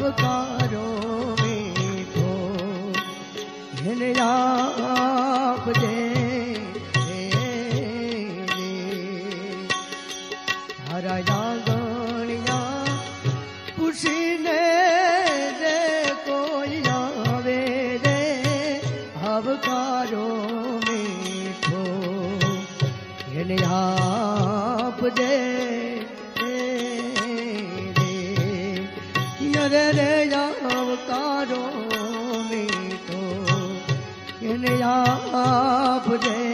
આવકારો મીઠો એને આપજે તારા આંગણિયા પૂછીને રે કોઈ આવે રે આવકારો મીઠો એને આપજે રે રે આવકારો મીઠો એને આપજે